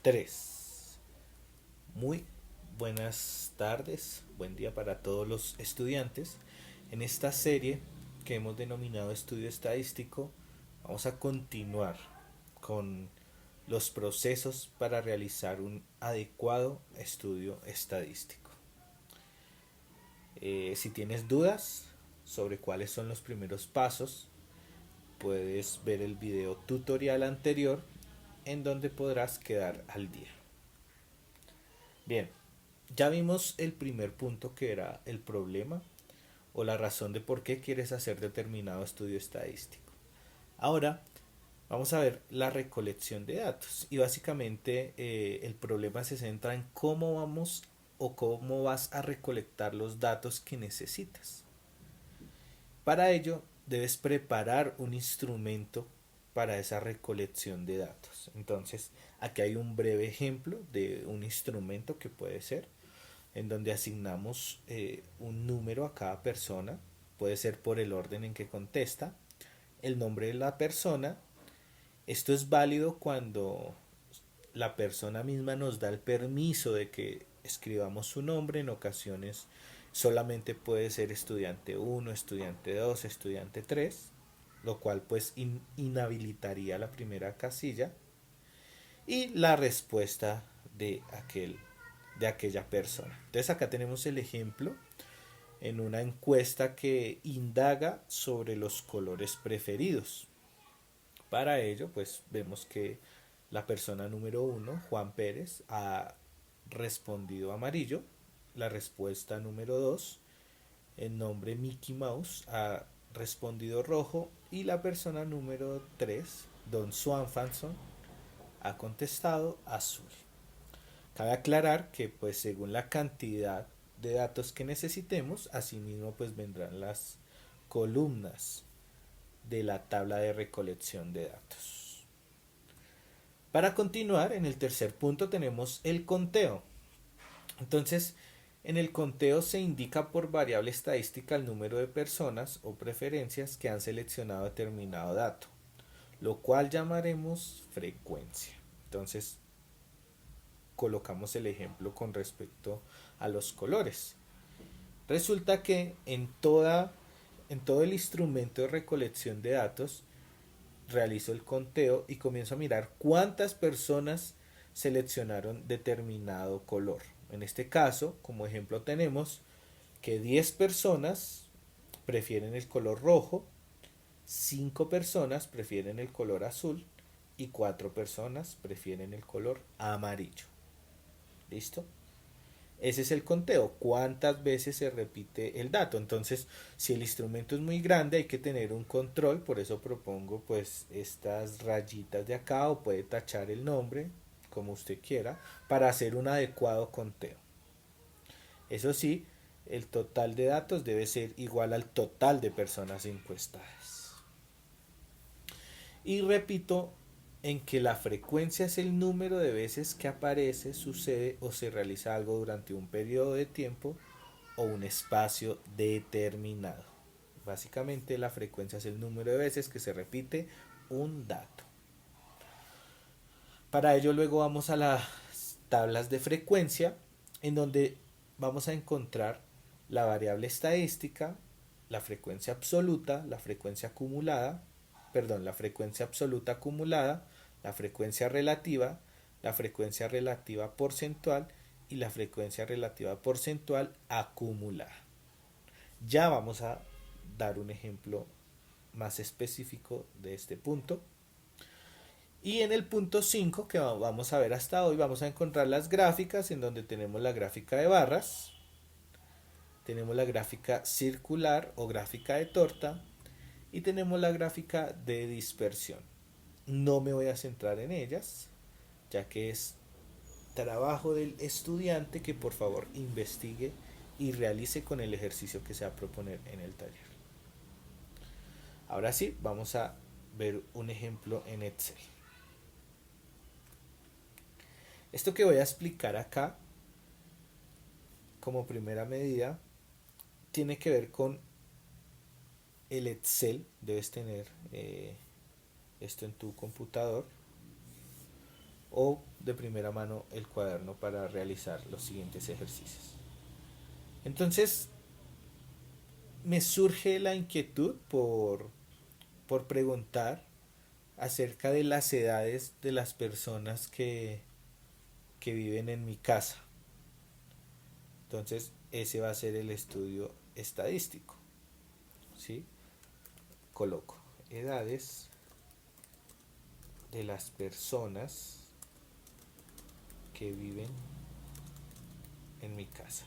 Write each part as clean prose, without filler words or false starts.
3. Muy buenas tardes, buen día para todos los estudiantes. En esta serie que hemos denominado Estudio Estadístico, vamos a continuar con los procesos para realizar un adecuado estudio estadístico. Si tienes dudas sobre cuáles son los primeros pasos, puedes ver el video tutorial anterior en donde podrás quedar al día. Bien, ya vimos el primer punto, que era el problema o la razón de por qué quieres hacer determinado estudio estadístico. Ahora vamos a ver la recolección de datos, y básicamente el problema se centra en cómo vamos o cómo vas a recolectar los datos que necesitas. Para ello debes preparar un instrumento para esa recolección de datos. Entonces, aquí hay un breve ejemplo de un instrumento que puede ser en donde asignamos un número a cada persona, puede ser por el orden en que contesta, el nombre de la persona. Esto es válido cuando la persona misma nos da el permiso de que escribamos su nombre. En ocasiones solamente puede ser estudiante 1, estudiante 2, estudiante 3, lo cual pues inhabilitaría la primera casilla, y la respuesta de aquella persona. Entonces acá tenemos el ejemplo en una encuesta que indaga sobre los colores preferidos. Para ello, pues vemos que la persona número 1, Juan Pérez, ha respondido amarillo. La respuesta número 2, el nombre Mickey Mouse, ha respondido rojo. Y la persona número 3, Don Swanfanson, ha contestado azul. Cabe aclarar que pues según la cantidad de datos que necesitemos, asimismo pues vendrán las columnas de la tabla de recolección de datos. Para continuar, en el tercer punto tenemos el conteo. Entonces, en el conteo se indica por variable estadística el número de personas o preferencias que han seleccionado determinado dato, lo cual llamaremos frecuencia. Entonces, colocamos el ejemplo con respecto a los colores. Resulta que en todo el instrumento de recolección de datos realizo el conteo y comienzo a mirar cuántas personas seleccionaron determinado color. En este caso, como ejemplo, tenemos que 10 personas prefieren el color rojo, 5 personas prefieren el color azul y 4 personas prefieren el color amarillo. ¿Listo? Ese es el conteo, cuántas veces se repite el dato. Entonces, si el instrumento es muy grande, hay que tener un control. Por eso propongo pues estas rayitas de acá, o puede tachar el nombre como usted quiera, para hacer un adecuado conteo. Eso sí, el total de datos debe ser igual al total de personas encuestadas. Y repito en que la frecuencia es el número de veces que aparece, sucede o se realiza algo durante un periodo de tiempo o un espacio determinado. Básicamente la frecuencia es el número de veces que se repite un dato. Para ello luego vamos a las tablas de frecuencia, en donde vamos a encontrar la variable estadística, la frecuencia absoluta, la frecuencia acumulada, la frecuencia absoluta acumulada, la frecuencia relativa porcentual y la frecuencia relativa porcentual acumulada. Ya vamos a dar un ejemplo más específico de este punto. Y en el punto 5 que vamos a ver hasta hoy, vamos a encontrar las gráficas, en donde tenemos la gráfica de barras, tenemos la gráfica circular o gráfica de torta, y tenemos la gráfica de dispersión. No me voy a centrar en ellas, ya que es trabajo del estudiante que por favor investigue y realice con el ejercicio que se va a proponer en el taller. Ahora sí, vamos a ver un ejemplo en Excel. Esto que voy a explicar acá, como primera medida, tiene que ver con el Excel. Debes tener esto en tu computador o de primera mano el cuaderno para realizar los siguientes ejercicios. Entonces me surge la inquietud por preguntar acerca de las edades de las personas que viven en mi casa. Entonces ese va a ser el estudio estadístico. ¿Sí? Coloco edades de las personas que viven en mi casa.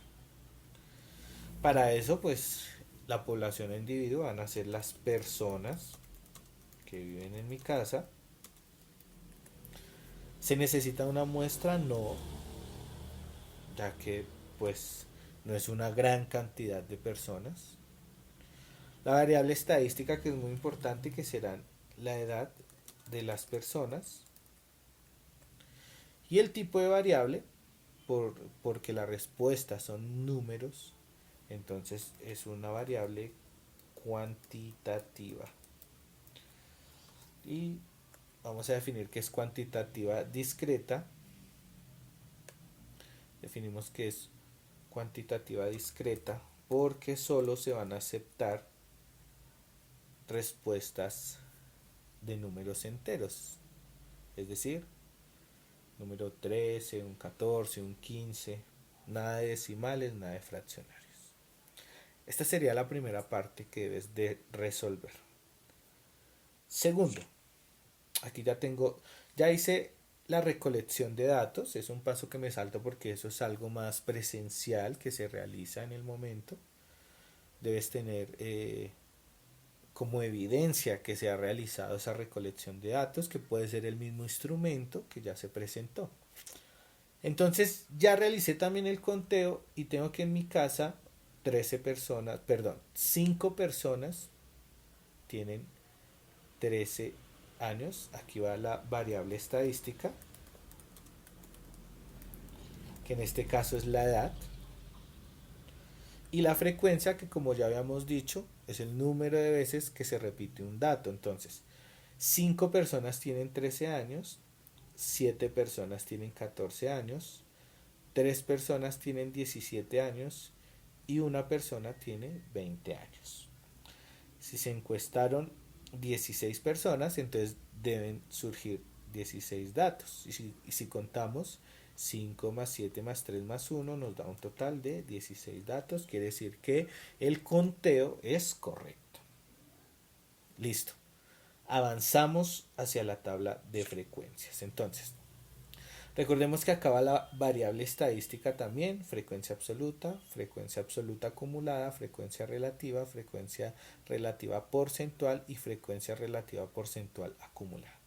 Para eso, pues, la población individual van a ser las personas que viven en mi casa. ¿Se necesita una muestra? No, ya que, pues, no es una gran cantidad de personas. La variable estadística, que es muy importante, que será la edad de las personas. Y el tipo de variable, porque la respuesta son números, entonces es una variable cuantitativa. Y vamos a definir que es cuantitativa discreta. Definimos que es cuantitativa discreta porque solo se van a aceptar respuestas de números enteros. Es decir, número 13, un 14, un 15, nada de decimales, nada de fraccionarios. Esta sería la primera parte que debes de resolver. Segundo, aquí ya hice la recolección de datos, es un paso que me salto porque eso es algo más presencial que se realiza en el momento. Debes tener como evidencia que se ha realizado esa recolección de datos, que puede ser el mismo instrumento que ya se presentó. Entonces ya realicé también el conteo y tengo que en mi casa 5 personas tienen 13 años. Aquí va la variable estadística, que en este caso es la edad. Y la frecuencia, que como ya habíamos dicho, es el número de veces que se repite un dato. Entonces, 5 personas tienen 13 años, 7 personas tienen 14 años, 3 personas tienen 17 años y una persona tiene 20 años. Si se encuestaron 16 personas, entonces deben surgir 16 datos. Y si contamos 5 más 7 más 3 más 1 nos da un total de 16 datos. Quiere decir que el conteo es correcto. Listo. Avanzamos hacia la tabla de frecuencias. Entonces, recordemos que acaba la variable estadística también, frecuencia absoluta acumulada, frecuencia relativa porcentual y frecuencia relativa porcentual acumulada.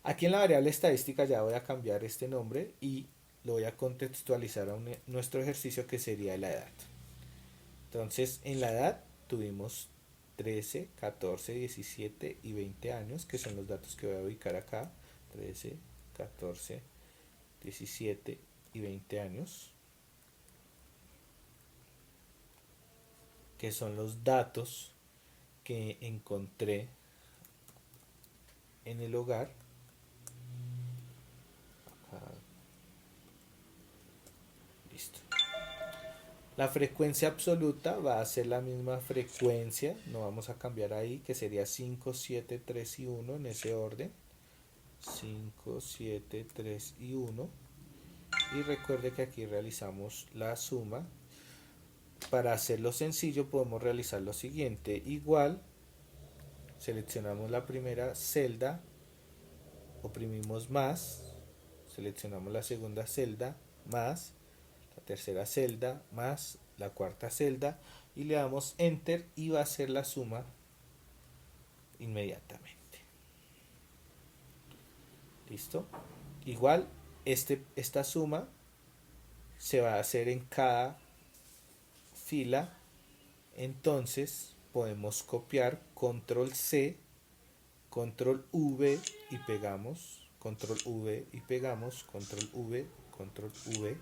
Aquí en la variable estadística ya voy a cambiar este nombre y lo voy a contextualizar a nuestro ejercicio, que sería la edad. Entonces, en la edad tuvimos 13, 14, 17 y 20 años, que son los datos que voy a ubicar acá. 13, 14, 17 y 20 años, que son los datos que encontré en el hogar. Acá. Listo. La frecuencia absoluta va a ser la misma frecuencia, no vamos a cambiar ahí, que sería 5, 7, 3 y 1 en ese orden. 5, 7, 3 y 1. Y recuerde que aquí realizamos la suma. Para hacerlo sencillo podemos realizar lo siguiente. Igual, seleccionamos la primera celda, oprimimos más, seleccionamos la segunda celda, más, la tercera celda, más, la cuarta celda, y le damos enter y va a hacer la suma inmediatamente. ¿Listo? Igual, esta suma se va a hacer en cada fila. Entonces podemos copiar control C, control V y pegamos, control V y pegamos, control V, control V.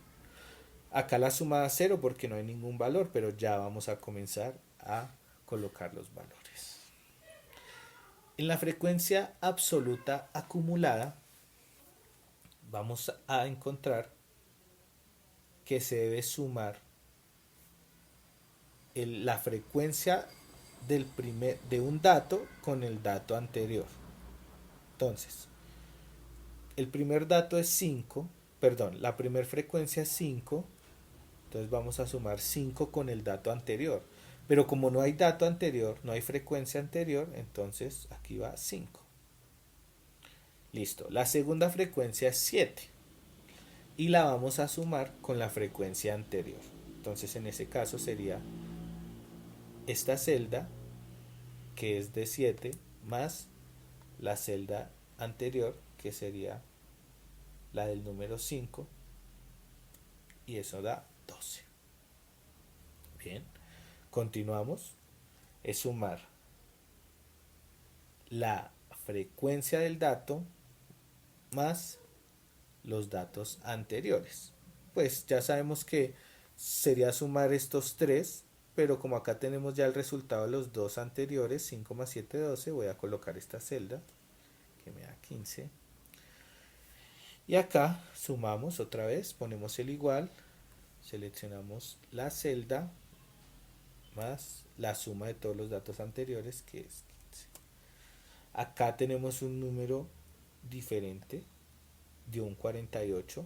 Acá la suma da 0 porque no hay ningún valor, pero ya vamos a comenzar a colocar los valores. En la frecuencia absoluta acumulada vamos a encontrar que se debe sumar la frecuencia de un dato con el dato anterior. Entonces, el primer dato es 5, perdón, la primera frecuencia es 5, entonces vamos a sumar 5 con el dato anterior. Pero como no hay dato anterior, no hay frecuencia anterior, entonces aquí va 5. Listo, la segunda frecuencia es 7 y la vamos a sumar con la frecuencia anterior. Entonces en ese caso sería esta celda, que es de 7, más la celda anterior, que sería la del número 5, y eso da 12. Bien, continuamos. Es sumar la frecuencia del dato más los datos anteriores. Pues ya sabemos que sería sumar estos tres, pero como acá tenemos ya el resultado de los dos anteriores, 5 más 7, 12, voy a colocar esta celda que me da 15. Y acá sumamos otra vez, ponemos el igual, seleccionamos la celda más la suma de todos los datos anteriores, que es 15. Acá tenemos un número diferente, de un 48,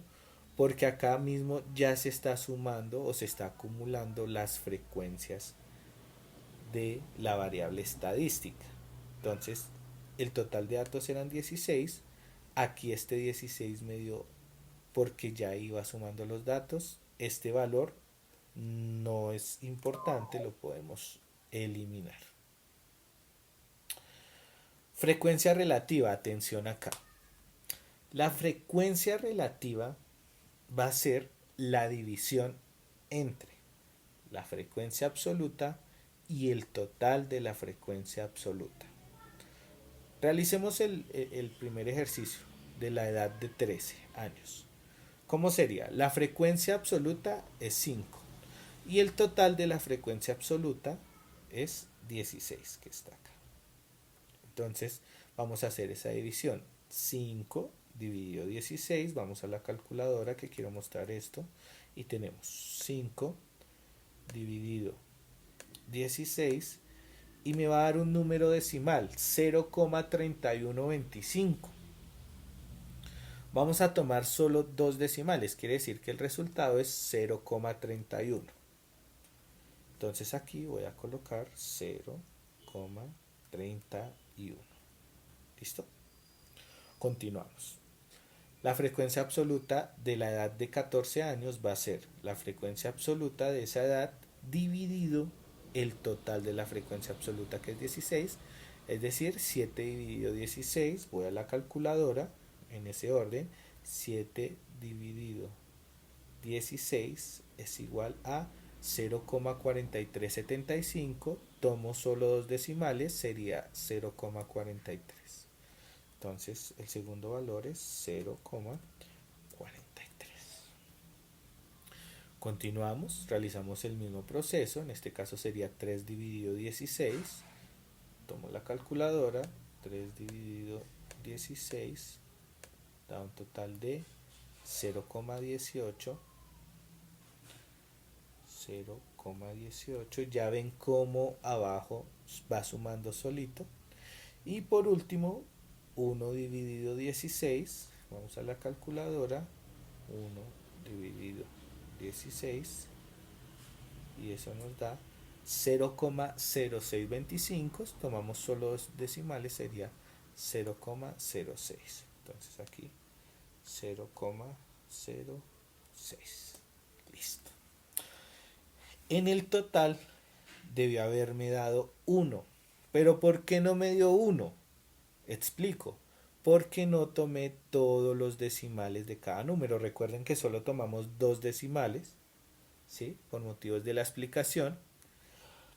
porque acá mismo ya se está sumando o se está acumulando las frecuencias de la variable estadística. Entonces, el total de datos eran 16. Aquí este 16 me dio, porque ya iba sumando los datos. Este valor no es importante, lo podemos eliminar. Frecuencia relativa, atención acá. La frecuencia relativa va a ser la división entre la frecuencia absoluta y el total de la frecuencia absoluta. Realicemos el primer ejercicio de la edad de 13 años. ¿Cómo sería? La frecuencia absoluta es 5 y el total de la frecuencia absoluta es 16, que está acá. Entonces vamos a hacer esa división. 5 dividido 16, vamos a la calculadora que quiero mostrar esto, y tenemos 5 dividido 16 y me va a dar un número decimal, 0,3125. Vamos a tomar solo dos decimales, quiere decir que el resultado es 0,31. Entonces aquí voy a colocar 0,31. ¿Listo? Continuamos. La frecuencia absoluta de la edad de 14 años va a ser la frecuencia absoluta de esa edad dividido el total de la frecuencia absoluta, que es 16, es decir, 7 dividido 16, voy a la calculadora en ese orden, 7 dividido 16 es igual a 0,4375, tomo solo dos decimales, sería 0,43. Entonces el segundo valor es 0,43. Continuamos, realizamos el mismo proceso, en este caso sería 3 dividido 16, tomo la calculadora, 3 dividido 16 da un total de 0,18. 0,18, ya ven cómo abajo va sumando solito. Y por último, 1 dividido 16, vamos a la calculadora, 1 dividido 16, y eso nos da 0,0625, tomamos solo dos decimales, sería 0,06. Entonces aquí 0,06. Listo. En el total debió haberme dado 1. Pero ¿por qué no me dio 1? Explico. Porque no tomé todos los decimales de cada número. Recuerden que solo tomamos dos decimales, ¿sí? Por motivos de la explicación.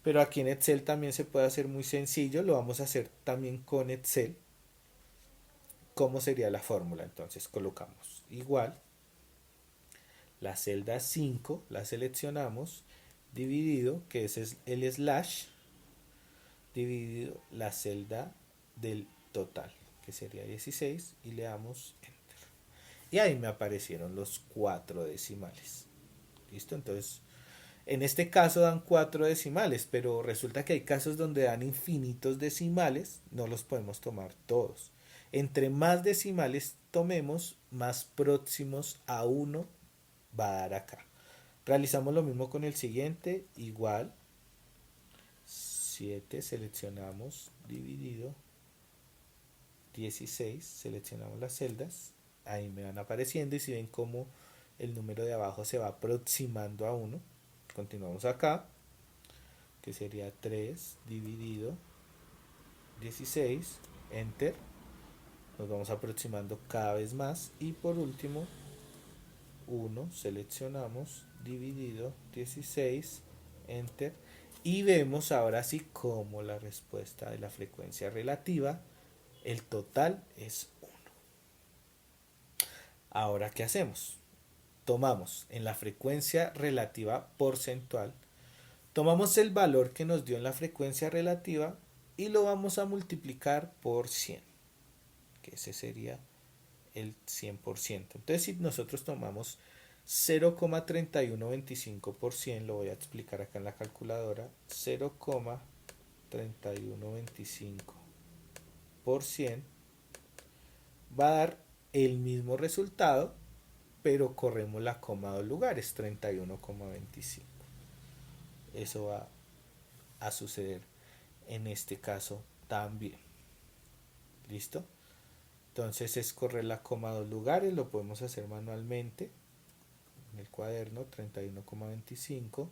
Pero aquí en Excel también se puede hacer muy sencillo. Lo vamos a hacer también con Excel. ¿Cómo sería la fórmula? Entonces colocamos igual. La celda 5 la seleccionamos, dividido, que es el slash, dividido la celda del total, que sería 16, y le damos enter. y ahí me aparecieron los 4 decimales. ¿Listo? Entonces, en este caso dan 4 decimales, pero resulta que hay casos donde dan infinitos decimales, no los podemos tomar todos. Entre más decimales tomemos, más próximos a uno va a dar acá. Realizamos lo mismo con el siguiente, igual 7 seleccionamos dividido 16, seleccionamos las celdas, ahí me van apareciendo y si ven como el número de abajo se va aproximando a 1, continuamos acá, que sería 3 dividido 16, enter, nos vamos aproximando cada vez más y por último 1, seleccionamos dividido 16, enter, y vemos ahora sí como la respuesta de la frecuencia relativa, el total es 1. Ahora, ¿qué hacemos? Tomamos en la frecuencia relativa porcentual, tomamos el valor que nos dio en la frecuencia relativa y lo vamos a multiplicar por 100, que ese sería el 100%. Entonces, si nosotros tomamos 0,3125%, lo voy a explicar acá en la calculadora, 0,3125% va a dar el mismo resultado, pero corremos la coma 2 lugares, 31,25. Eso va a suceder en este caso también. ¿Listo? Entonces es correr la coma 2 lugares, lo podemos hacer manualmente en el cuaderno, 31,25.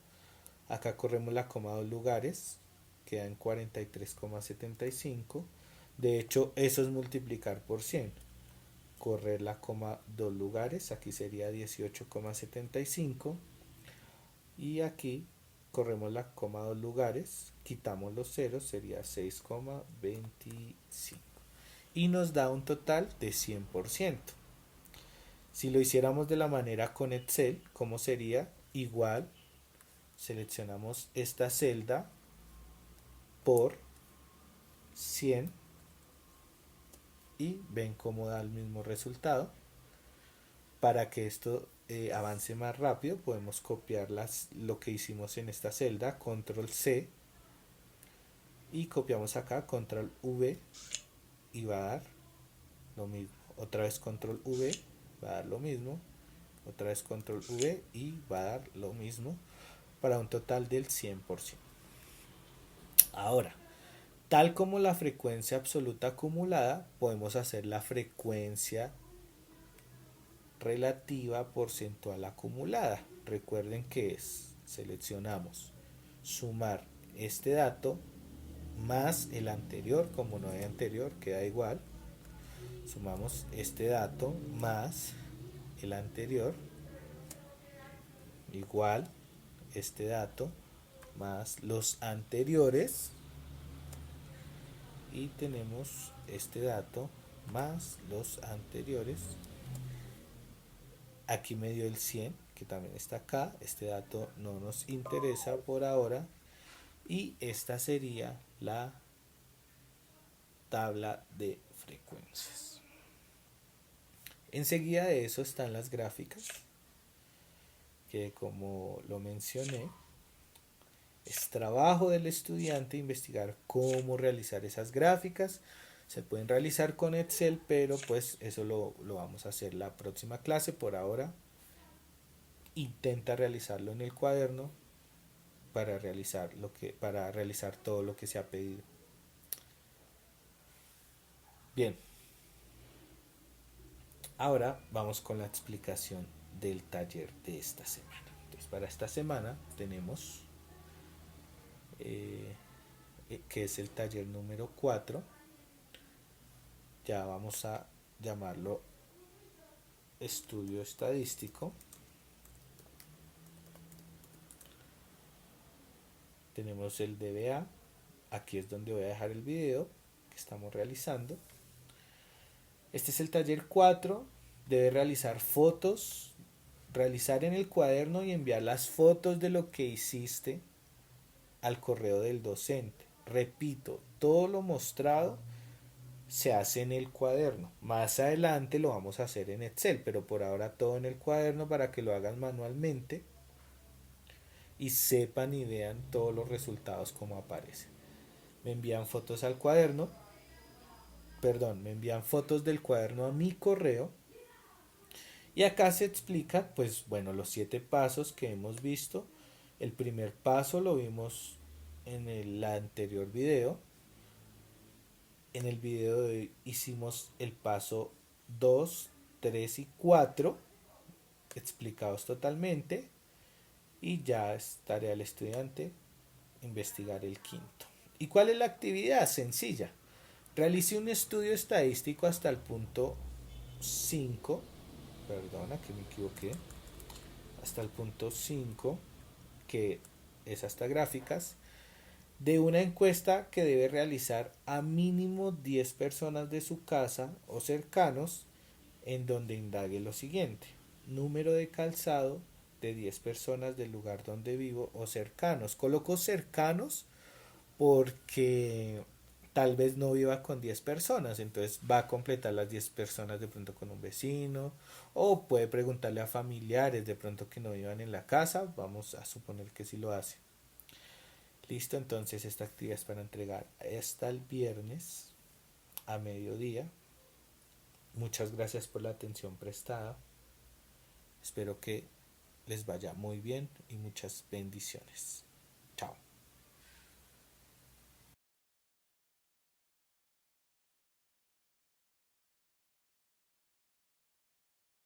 Acá corremos la coma 2 lugares, queda en 43,75. De hecho, eso es multiplicar por 100. Correr la coma 2 lugares, aquí sería 18,75. Y aquí corremos la coma 2 lugares, quitamos los ceros, sería 6,25. Y nos da un total de 100%. Si lo hiciéramos de la manera con Excel, ¿cómo sería? Igual, seleccionamos esta celda por 100 y ven cómo da el mismo resultado. Para que esto avance más rápido, podemos copiar lo que hicimos en esta celda, control C, y copiamos acá, control V, y va a dar lo mismo. Otra vez control V, va a dar lo mismo. Otra vez control V y va a dar lo mismo, para un total del 100%. Ahora, tal como la frecuencia absoluta acumulada, podemos hacer la frecuencia relativa porcentual acumulada. Recuerden que seleccionamos sumar este dato más el anterior, como no hay anterior, queda igual. Sumamos este dato más el anterior, igual este dato más los anteriores, y tenemos este dato más los anteriores. Aquí me dio el 100, que también está acá. Este dato no nos interesa por ahora. Y esta sería la tabla de frecuencias. Enseguida de eso están las gráficas, que como lo mencioné, es trabajo del estudiante investigar cómo realizar esas gráficas. Se pueden realizar con Excel, pero pues eso lo vamos a hacer la próxima clase. Por ahora, intenta realizarlo en el cuaderno para realizar todo lo que se ha pedido. Bien, ahora vamos con la explicación del taller de esta semana. Entonces, para esta semana tenemos que es el taller número 4. Ya vamos a llamarlo estudio estadístico. Tenemos el DBA. Aquí es donde voy a dejar el video que estamos realizando. Este es el taller 4. Debe realizar fotos, realizar en el cuaderno y enviar las fotos de lo que hiciste al correo del docente. Repito, todo lo mostrado se hace en el cuaderno. Más adelante lo vamos a hacer en Excel, pero por ahora todo en el cuaderno para que lo hagan manualmente y sepan y vean todos los resultados como aparecen. Me envían fotos al cuaderno, perdón, me envían fotos del cuaderno a mi correo y acá se explica, pues bueno, los 7 pasos que hemos visto. El primer paso lo vimos en el anterior video. En el video de hoy hicimos el paso 2, 3 y 4 explicados totalmente y ya es tarea del estudiante investigar el quinto. ¿Y cuál es la actividad? Sencilla. Realice un estudio estadístico hasta el punto 5, perdona que me equivoqué, hasta el punto 5, que es hasta gráficas, de una encuesta que debe realizar a mínimo 10 personas de su casa o cercanos, en donde indague lo siguiente: número de calzado de 10 personas del lugar donde vivo o cercanos. Coloco cercanos porque tal vez no viva con 10 personas, entonces va a completar las 10 personas de pronto con un vecino, o puede preguntarle a familiares de pronto que no vivan en la casa, vamos a suponer que sí lo hace. Listo, entonces esta actividad es para entregar hasta el viernes a mediodía. Muchas gracias por la atención prestada. Espero que les vaya muy bien y muchas bendiciones. Chao.